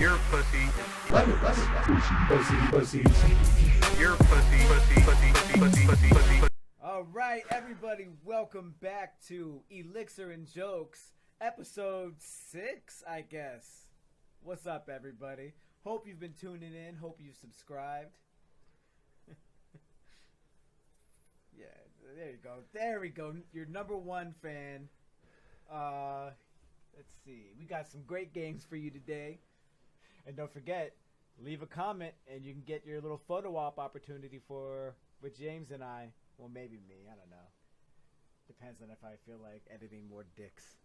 You're a pussy. Pussy. You're a pussy. All right, everybody, welcome back to Elixer and Jokes, episode 6, I guess. What's up, everybody? Hope you've been tuning in. Hope you've subscribed. Yeah, there you go. There we go. Your number one fan. Let's see. We got some great games for you today. And don't forget, leave a comment and you can get your little photo op opportunity with James and I. Well, maybe me. I don't know. Depends on if I feel like editing more dicks.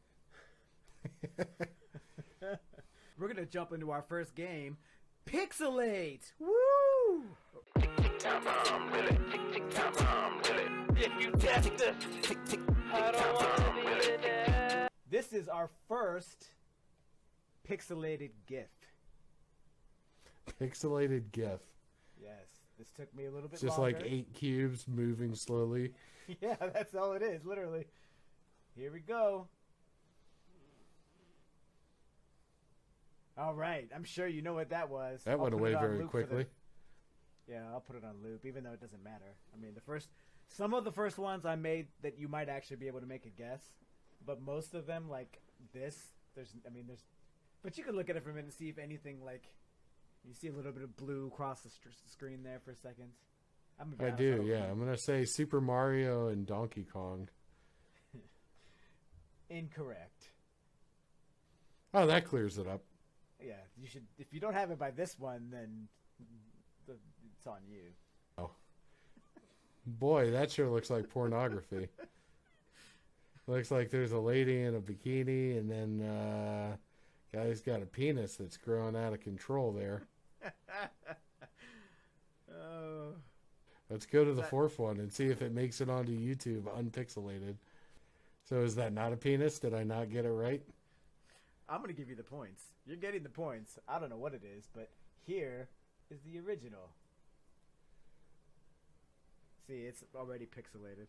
We're going to jump into our first game. Pixelate! Woo! This is our first pixelated GIF. Pixelated GIF. Yes, this took me a little bit It's just longer. like 8 cubes moving slowly. Yeah, that's all it is, literally. Here we go. All right, I'm sure you know what that was. That went away very quickly. Yeah, I'll put it on loop, even though it doesn't matter. I mean, some of the first ones I made that you might actually be able to make a guess, but most of them, like this, but you can look at it for a minute and see if anything, like, you see a little bit of blue across the screen there for a second. I do, yeah. I'm going to say Super Mario and Donkey Kong. Incorrect. Oh, that clears it up. Yeah, you should. If you don't have it by this one, then it's on you. Oh, boy, that sure looks like pornography. Looks like there's a lady in a bikini, and then guy's got a penis that's growing out of control there. Oh. Let's go to the fourth one and see if it makes it onto YouTube unpixelated. So is that not a penis? Did I not get it right? I'm going to give you the points. You're getting the points. I don't know what it is, but here is the original. See, it's already pixelated.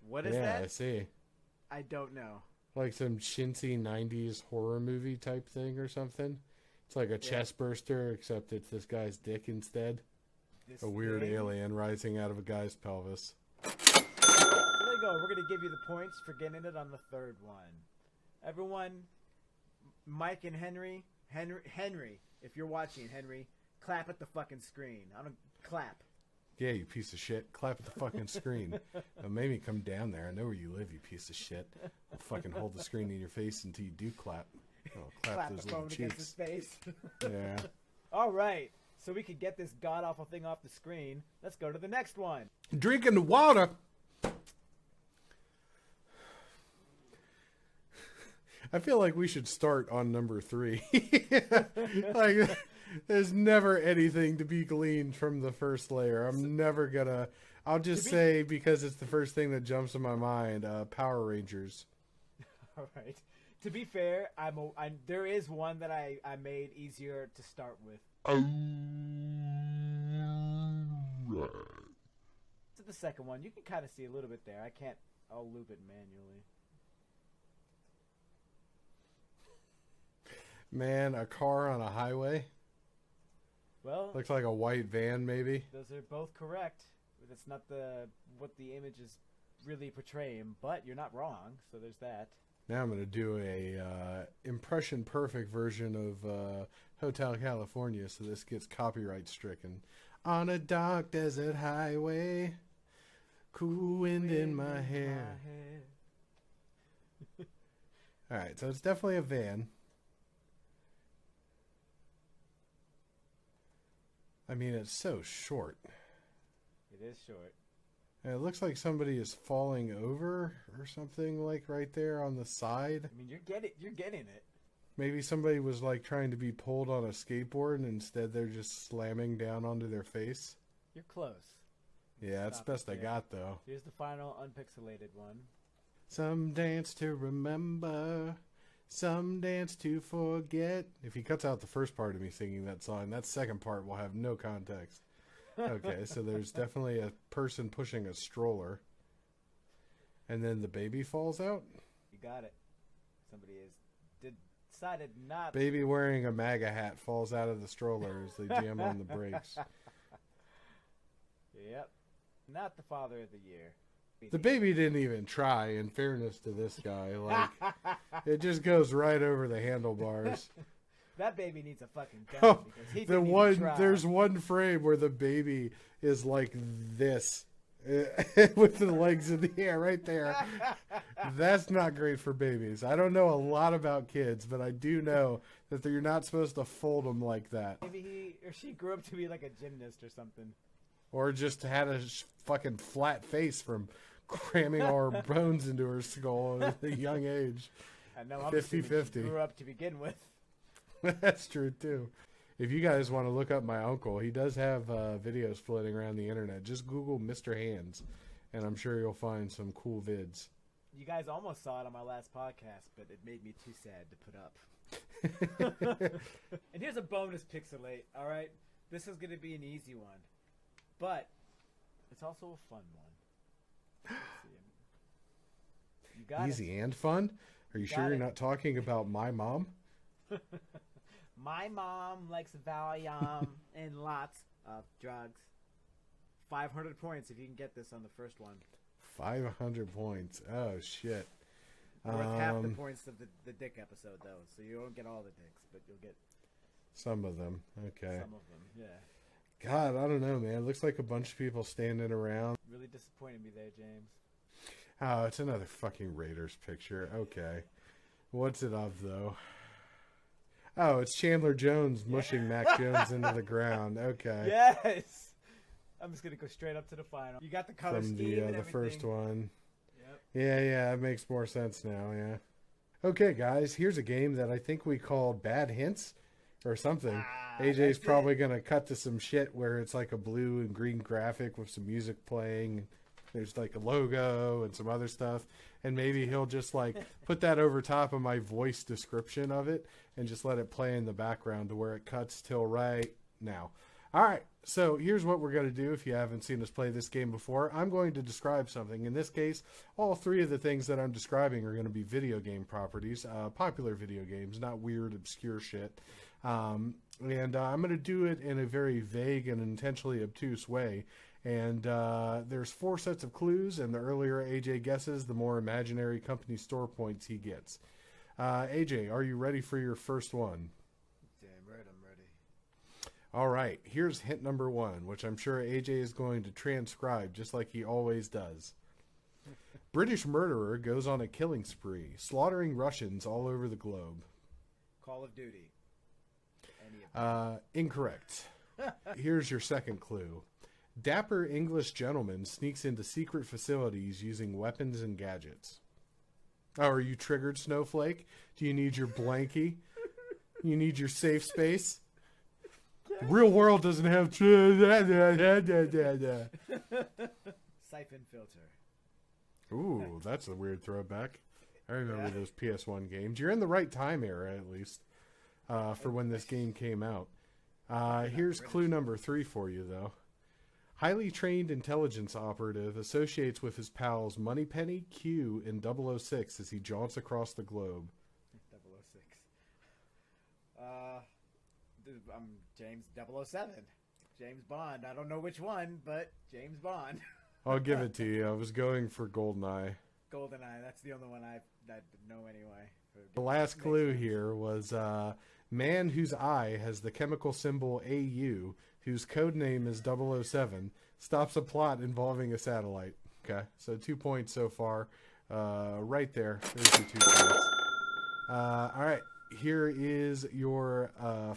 What is that? Yeah, I see. I don't know. Like some chintzy 90s horror movie type thing or something. It's like a chest burster, except it's this guy's dick instead. A weird alien rising out of a guy's pelvis. So there you go. We're going to give you the points for getting it on the third one. Everyone, Mike and Henry, if you're watching, Henry, clap at the fucking screen. I don't clap. Yeah, you piece of shit. Clap at the fucking screen. It made me come down there. I know where you live, you piece of shit. I'll fucking hold the screen in your face until you do clap. I'll clap those the little phone against his cheeks. face. Yeah. All right. So we could get this god-awful thing off the screen. Let's go to the next one. Drinking the water. I feel like we should start on number 3. Like, there's never anything to be gleaned from the first layer. I'm never gonna. I'll just say, because it's the first thing that jumps in my mind, Power Rangers. All right. To be fair, there is one that I made easier to start with. To the second one, you can kind of see a little bit there. I'll loop it manually. Man, a car on a highway. Well, Looks like a white van, maybe. those are both correct. That's not what the image is really portraying, but you're not wrong. So there's that. Now I'm going to do a impression perfect version of Hotel California, so this gets copyright stricken. On a dark desert highway, cool wind in my hair. All right, so it's definitely a van. I mean, it's so short. It is short. And it looks like somebody is falling over or something, like right there on the side. I mean, you're getting it. Maybe somebody was like trying to be pulled on a skateboard and instead they're just slamming down onto their face. You're close. Yeah, that's the best I got though. Here's the final unpixelated one. Some dance to remember, some dance to forget. If he cuts out the first part of me singing that song, that second part will have no context. Okay, so there's definitely a person pushing a stroller. And then the baby falls out? You got it. Somebody decided not. Baby wearing a MAGA hat falls out of the stroller as they jam on the brakes. Yep. Not the father of the year. The baby didn't even try, in fairness to this guy. Like, it just goes right over the handlebars. That baby needs a fucking gun Oh, because he didn't even try. There's one frame where the baby is like this. With the legs in the air right there. That's not great for babies. I don't know a lot about kids, but I do know that you're not supposed to fold them like that. Maybe he or she grew up to be like a gymnast or something. Or just had a fucking flat face from cramming our bones into her skull at a young age. I know I'm 50-50. grew up to begin with. That's true too. If you guys want to look up my uncle, he does have videos floating around the internet. Just Google Mr. Hands, and I'm sure you'll find some cool vids. You guys almost saw it on my last podcast, but it made me too sad to put up. And here's a bonus pixelate, all right? This is going to be an easy one, but it's also a fun one. You got Easy and fun? Are you sure you're not talking about my mom? My mom likes Valium and lots of drugs. 500 points if you can get this on the first one. 500 points. Oh, shit. Worth half the points of the dick episode, though. So you won't get all the dicks, but you'll get... Some of them. Okay. Some of them, yeah. God, I don't know, man. It looks like a bunch of people standing around. Really disappointed me there, James. Oh, it's another fucking Raiders picture. Okay. What's it of, though? Oh, it's Chandler Jones mushing Mac Jones into the ground. Okay. Yes! I'm just going to go straight up to the final. You got the color From scheme and the everything. first one. Yep. Yeah, it makes more sense now, yeah. Okay, guys, here's a game that I think we called Bad Hints or something. AJ's probably going to cut to some shit where it's like a blue and green graphic with some music playing. There's like a logo and some other stuff. And maybe he'll just like put that over top of my voice description of it and just let it play in the background to where it cuts till right now. All right, so here's what we're going to do. If you haven't seen us play this game before, I'm going to describe something. In this case, all three of the things that I'm describing are going to be video game properties, popular video games, not weird, obscure shit. And I'm going to do it in a very vague and intentionally obtuse way. And there's 4 sets of clues, and the earlier AJ guesses, the more imaginary company store points he gets. AJ, are you ready for your first one? Damn right, I'm ready. All right, here's hint number 1, which I'm sure AJ is going to transcribe just like he always does. British murderer goes on a killing spree, slaughtering Russians all over the globe. Call of Duty. Incorrect. Here's your second clue. Dapper English gentleman sneaks into secret facilities using weapons and gadgets. Oh, are you triggered, Snowflake? Do you need your blankie? You need your safe space? The real world doesn't have... Siphon filter. Ooh, that's a weird throwback. I remember those PS1 games. You're in the right time era, at least, for when this game came out. Here's clue number 3 for you, though. Highly trained intelligence operative associates with his pals Moneypenny, Q, and 006 as he jaunts across the globe. 006. I'm James 007. James Bond. I don't know which one, but James Bond. I'll give it to you. I was going for GoldenEye. GoldenEye. That's the only one I know anyway. The last clue here was man whose eye has the chemical symbol AU, whose code name is 007, stops a plot involving a satellite. Okay, so 2 points so far. Right there. There's your 2 points. All right, here is your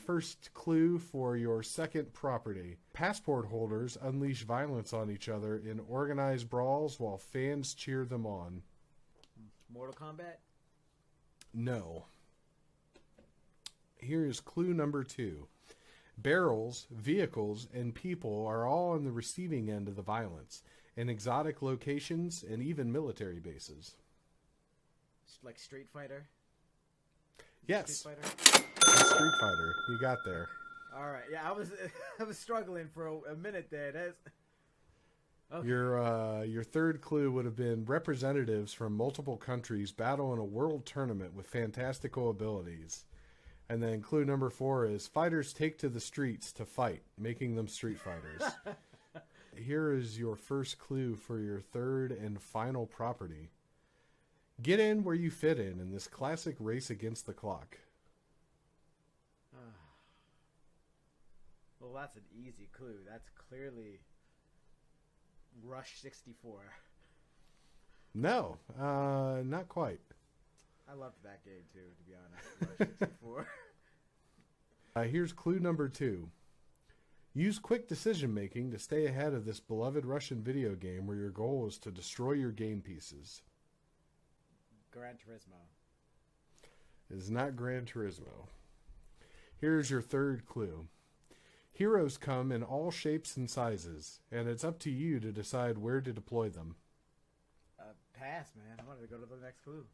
first clue for your second property. Passport holders unleash violence on each other in organized brawls while fans cheer them on. Mortal Kombat? No. Here is clue number 2. Barrels, vehicles, and people are all on the receiving end of the violence, in exotic locations and even military bases. Like Street Fighter? Yes. Street Fighter? Street Fighter. You got there. All right. Yeah, I was struggling for a minute there. That's... Okay. Your third clue would have been representatives from multiple countries battle in a world tournament with fantastical abilities. And then clue number 4 is fighters take to the streets to fight, making them street fighters. Here is your first clue for your third and final property. Get in where you fit in this classic race against the clock. Well, that's an easy clue. That's clearly Rush 64. No, not quite. I loved that game too, to be honest. Rush 64. Here's clue number 2. Use quick decision making to stay ahead of this beloved Russian video game where your goal is to destroy your game pieces. Gran Turismo. It is not Gran Turismo. Here's your third clue. Heroes come in all shapes and sizes, and it's up to you to decide where to deploy them. Pass, man. I wanted to go to the next clue.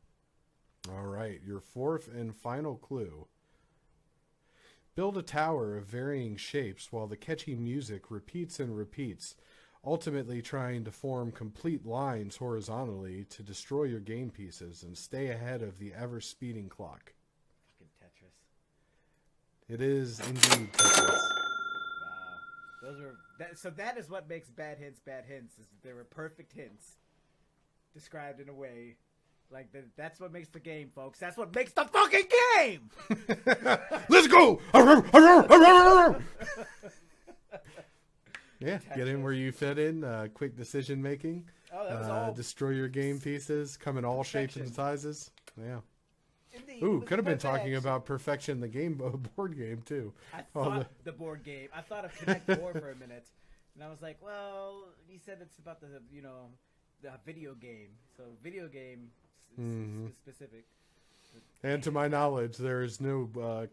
All right, your fourth and final clue. Build a tower of varying shapes while the catchy music repeats and repeats, ultimately trying to form complete lines horizontally to destroy your game pieces and stay ahead of the ever-speeding clock. Fucking Tetris. It is indeed Tetris. Wow. Those are so that is what makes bad hints, is that they were perfect hints described in a way like that's what makes the game, folks. That's what makes the fucking game. Let's go. Yeah, get in where you fit in. Quick decision making. Oh, that was all destroy your game pieces. Come in all shapes and sizes. Yeah. Indeed, Ooh, could have been talking about Perfection, the game board game too. I thought the board game. I thought of Connect 4 for a minute, and I was like, well, he said it's about the video game. So video game is specific. And to my knowledge, there is no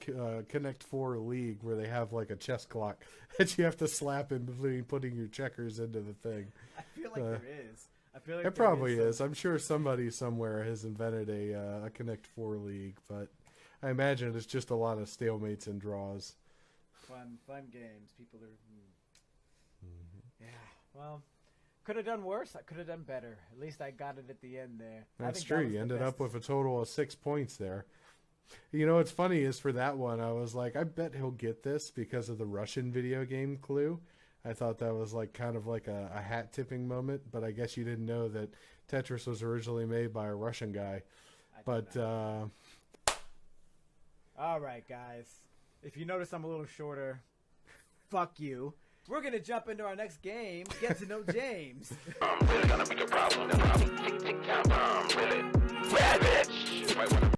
Connect 4 league where they have like a chess clock that you have to slap in between putting your checkers into the thing. I feel like there is. I feel like it probably is. I'm sure somebody somewhere has invented a Connect 4 league, but I imagine it's just a lot of stalemates and draws. Fun games. People are. Yeah. Well, could have done worse. I could have done better. At least I got it at the end there. That's true. You ended up with a total of 6 points there. You know what's funny is for that one, I was like, I bet he'll get this because of the Russian video game clue. I thought that was like kind of like a hat tipping moment, but I guess you didn't know that Tetris was originally made by a Russian guy. But all right, guys. If you notice I'm a little shorter, fuck you. We're gonna jump into our next game. Get to know James.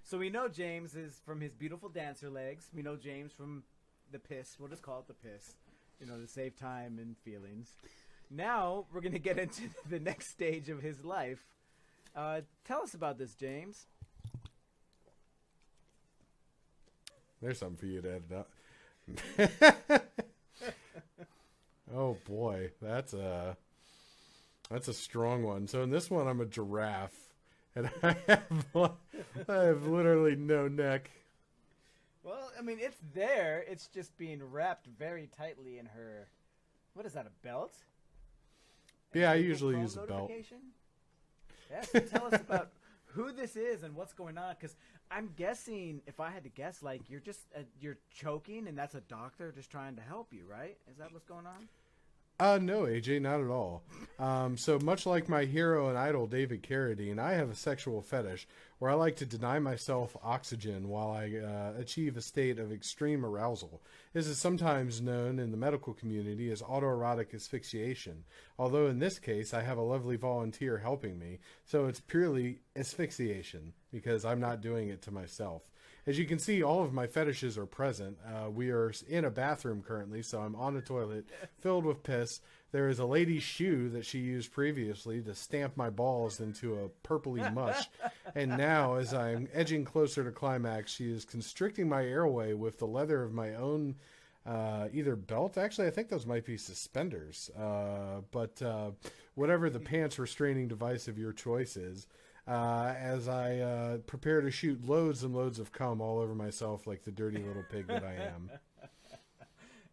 So we know James is from his beautiful dancer legs. We know James from the piss. We'll just call it the piss. To save time and feelings. Now we're gonna get into the next stage of his life. Tell us about this, James. There's something for you to edit out. Oh boy, that's a strong one. So in this one, I'm a giraffe, and I have literally no neck. Well, I mean, it's there. It's just being wrapped very tightly in her. What is that? A belt? Yeah, I usually use a belt. Yeah, so tell us about who this is and what's going on, because I'm guessing, if I had to guess, like you're choking, and that's a doctor just trying to help you, right? Is that what's going on? No, AJ, not at all. So much like my hero and idol, David Carradine, I have a sexual fetish where I like to deny myself oxygen while I achieve a state of extreme arousal. This is sometimes known in the medical community as autoerotic asphyxiation, although in this case I have a lovely volunteer helping me, so it's purely asphyxiation because I'm not doing it to myself. As you can see, all of my fetishes are present. We are in a bathroom currently, so I'm on a toilet filled with piss. There is a lady's shoe that she used previously to stamp my balls into a purpley mush. And now, as I'm edging closer to climax, she is constricting my airway with the leather of my own either belt. Actually, I think those might be suspenders. But whatever the pants restraining device of your choice is. As I prepare to shoot loads and loads of cum all over myself like the dirty little pig that I am.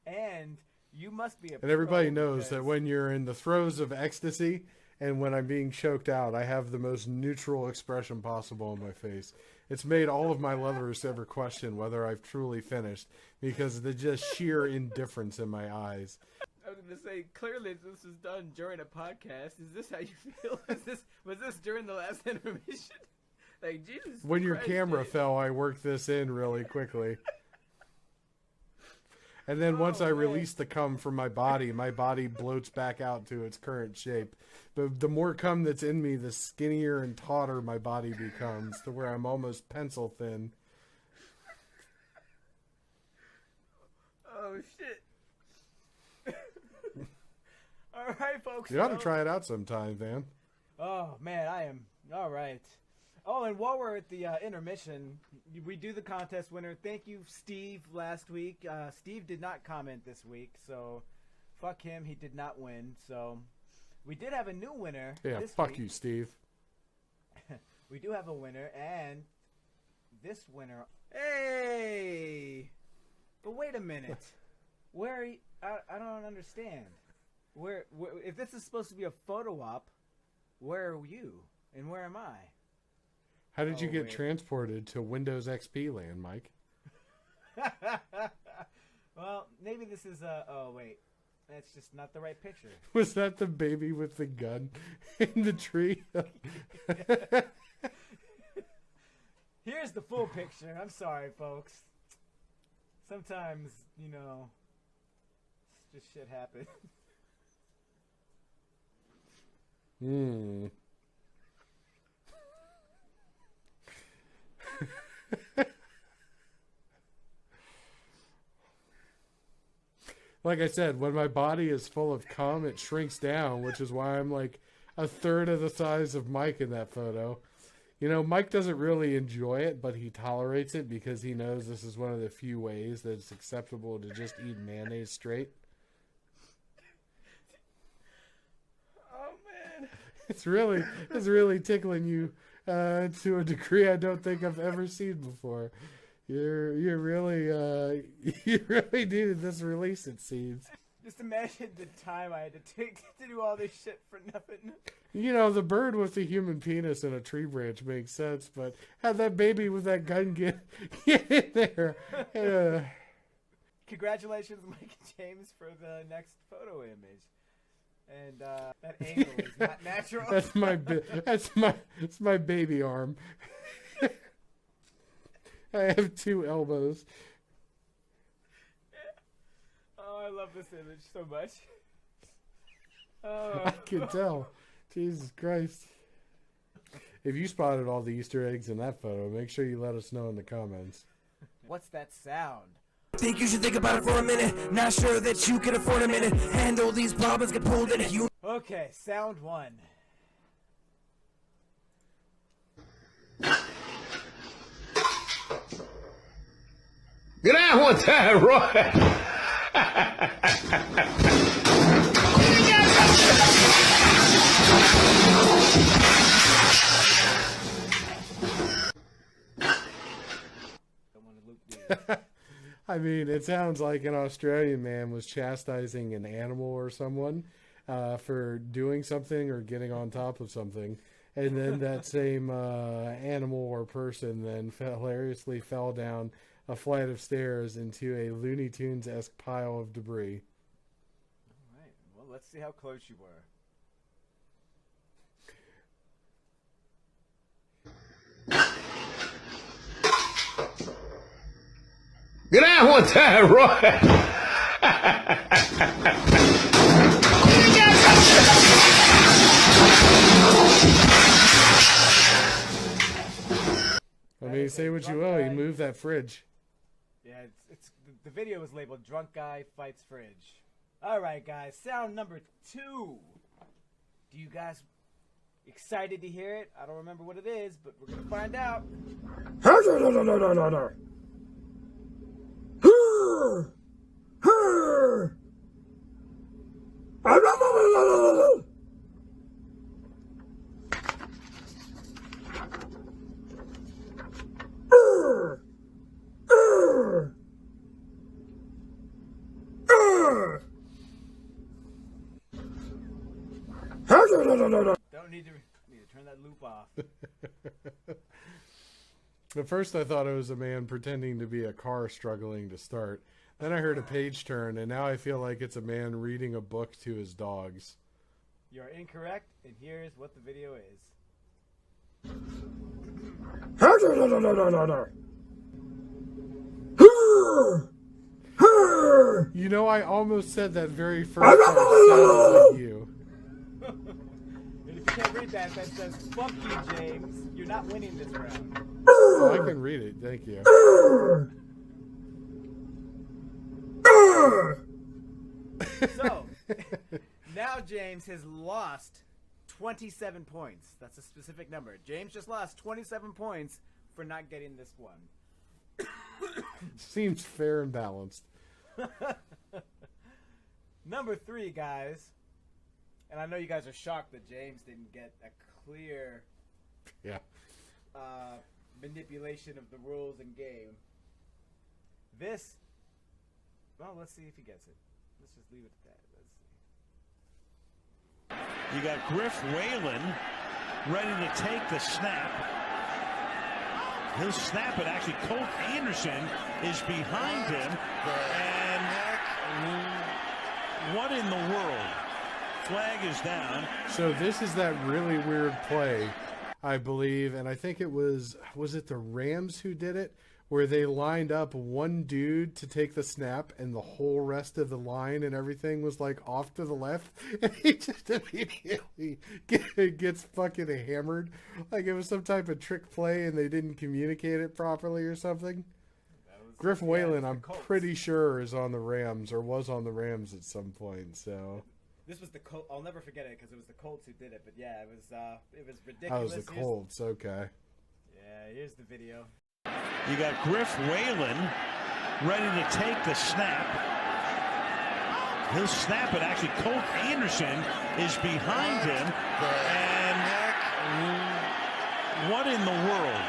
And you must be and everybody knows that when you're in the throes of ecstasy and when I'm being choked out, I have the most neutral expression possible on my face. It's made all of my lovers ever question whether I've truly finished because of the just sheer indifference in my eyes. I was going to say, clearly this was done during a podcast. Is this how you feel? Was this during the last intermission? Like, Jesus When your Christ, camera dude. fell, I worked this in really quickly. And then once I release the cum from my body bloats back out to its current shape. But the more cum that's in me, the skinnier and tauter my body becomes, to where I'm almost pencil thin. Oh, shit. All right, folks. You ought to try it out sometime, man. Oh, man, I am. All right. Oh, and while we're at the intermission, we do the contest winner. Thank you, Steve, last week. Steve did not comment this week, so fuck him. He did not win. So we did have a new winner. Yeah, this fuck week. you, Steve. We do have a winner, and this winner... Hey! But wait a minute. Where are you? I don't understand. Where if this is supposed to be a photo op, where are you? And where am I? How did you get wait. transported to Windows XP land, Mike? Well, maybe this is oh wait, that's just not the right picture. Was that the baby with the gun in the tree? Here's the full picture. I'm sorry, folks. Sometimes, just shit happens. Like I said, when my body is full of cum, it shrinks down, which is why I'm like a third of the size of Mike in that photo. Mike doesn't really enjoy it, but he tolerates it because he knows this is one of the few ways that it's acceptable to just eat mayonnaise straight. Oh, man. It's really tickling you to a degree I don't think I've ever seen before. You really needed this release, it seems. Just imagine the time I had to take to do all this shit for nothing. The bird with the human penis and a tree branch makes sense, but have that baby with that gun get in there. Congratulations, Mike and James, for the next photo image. And that angle is not natural. That's my baby arm. I have 2 elbows. Oh, I love this image so much. I can tell. Jesus Christ. If you spotted all the Easter eggs in that photo, make sure you let us know in the comments. What's that sound? Think you should think about it for a minute. Not sure that you can afford a minute. Handle these problems, get pulled in. You. Okay, sound 1. Get out one time, Roy. Don't want to loop these. I mean, it sounds like an Australian man was chastising an animal or someone for doing something or getting on top of something. And then that same animal or person then hilariously fell down a flight of stairs into a Looney Tunes-esque pile of debris. All right. Well, let's see how close you were. Get out one time, Roy. I mean, say what you will, you move that fridge. Yeah, it's the video is labeled "Drunk Guy Fights Fridge." All right, guys. Sound number 2. Do you guys excited to hear it? I don't remember what it is, but we're gonna find out. Don't need to turn that loop off. At first I thought it was a man pretending to be a car struggling to start. Then I heard a page turn, and now I feel like it's a man reading a book to his dogs. You're incorrect, and here's what the video is. You know, I almost said that very first part sounded like you. And if you can't read that, that says, "Fuck you, James. You're not winning this round." Oh, I can read it, thank you. So, now James has lost 27 points. That's a specific number. James just lost 27 points for not getting this one. Seems fair and balanced. Number 3, guys. And I know you guys are shocked that James didn't get a clear manipulation of the rules and game. This, well, let's see if he gets it. Let's just leave it at that. Let's see. You got Griff Whalen ready to take the snap. He'll snap it. Actually, Colt Anderson is behind him. And what in the world? Flag is down. So this is that really weird play, I believe, and I think it was it the Rams who did it, where they lined up one dude to take the snap and the whole rest of the line and everything was like off to the left, and he just immediately gets fucking hammered like it was some type of trick play and they didn't communicate it properly or something. Griff Whalen, I'm pretty sure, is on the Rams or was on the Rams at some point. So this was the Colts. I'll never forget it because it was the Colts who did it. But yeah, it was ridiculous. that was the Colts. Okay. Yeah, here's the video. You got Griff Whalen ready to take the snap. He'll snap it. Actually, Colt Anderson is behind him. And what in the world?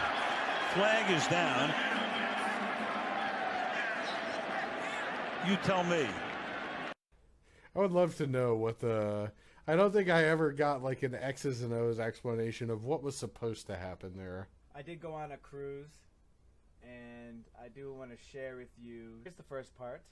Flag is down. You tell me. I would love to know what I don't think I ever got like an X's and O's explanation of what was supposed to happen there. I did go on a cruise, and I do want to share with you. Here's the first part.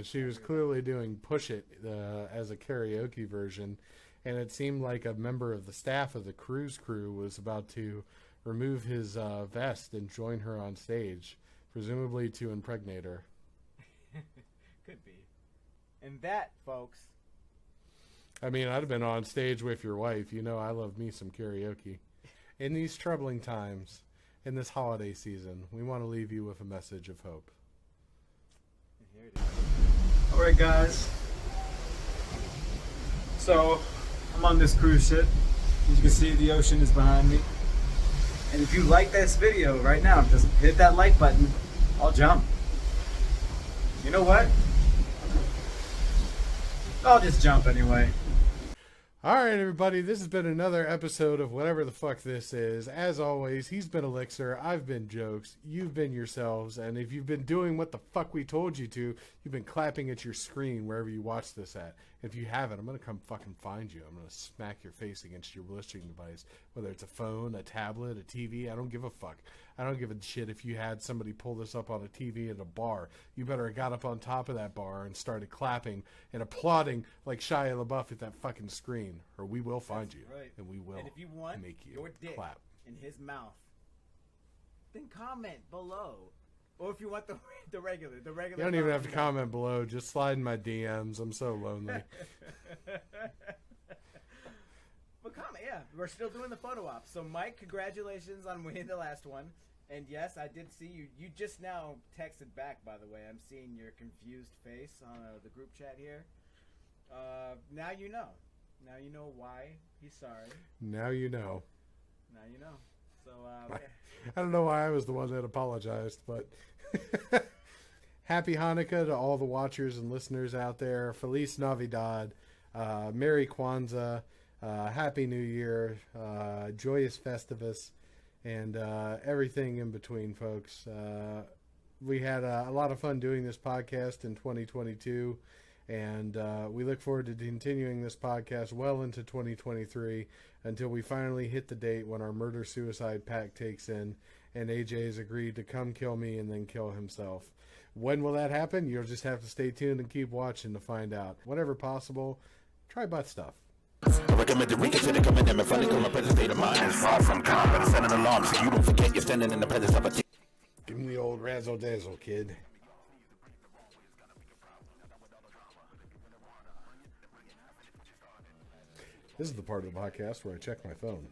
She was clearly doing Push It as a karaoke version, and it seemed like a member of the staff of the cruise crew was about to remove his vest and join her on stage, presumably to impregnate her. Could be. And that, folks. I mean, I'd have been on stage with your wife. You know I love me some karaoke. In these troubling times, in this holiday season, we want to leave you with a message of hope. Here it is. Alright guys, so I'm on this cruise ship. As you can see, the ocean is behind me. And if you like this video right now, just hit that like button. I'll jump. You know what? I'll just jump anyway. Alright everybody, this has been another episode of whatever the fuck this is. As always, he's been Elixir, I've been Jokes, you've been yourselves, and if you've been doing what the fuck we told you to, you've been clapping at your screen wherever you watch this at. If you haven't, I'm going to come fucking find you. I'm going to smack your face against your listening device, whether it's a phone, a tablet, a TV, I don't give a fuck. I don't give a shit if you had somebody pull this up on a TV at a bar. You better have got up on top of that bar and started clapping and applauding like Shia LaBeouf at that fucking screen, or we will find you, right. and we will And if you want make you your dick clap. in his mouth, then comment below. Or if you want the regular. You don't even have to comment below. Just slide in my DMs. I'm so lonely. But comment, yeah. We're still doing the photo op. So, Mike, congratulations on winning the last one. And yes, I did see you. You just now texted back, by the way. I'm seeing your confused face on the group chat here. Now you know. Now you know why he's sorry. Now you know. Now you know. So, I don't know why I was the one that apologized, but happy Hanukkah to all the watchers and listeners out there. Feliz Navidad. Merry Kwanzaa. Happy New Year, joyous Festivus, and everything in between, folks. We had a lot of fun doing this podcast in 2022, and we look forward to continuing this podcast well into 2023 until we finally hit the date when our murder-suicide pact takes in and AJ has agreed to come kill me and then kill himself. When will that happen? You'll just have to stay tuned and keep watching to find out. Whenever possible, try butt stuff. I recommend the reconsider coming in front of my present state of mind is far from calm, but it's an alarm, so you don't forget you're standing in the presence of a Give him the old razzle-dazzle, kid. This is the part of the podcast where I check my phone.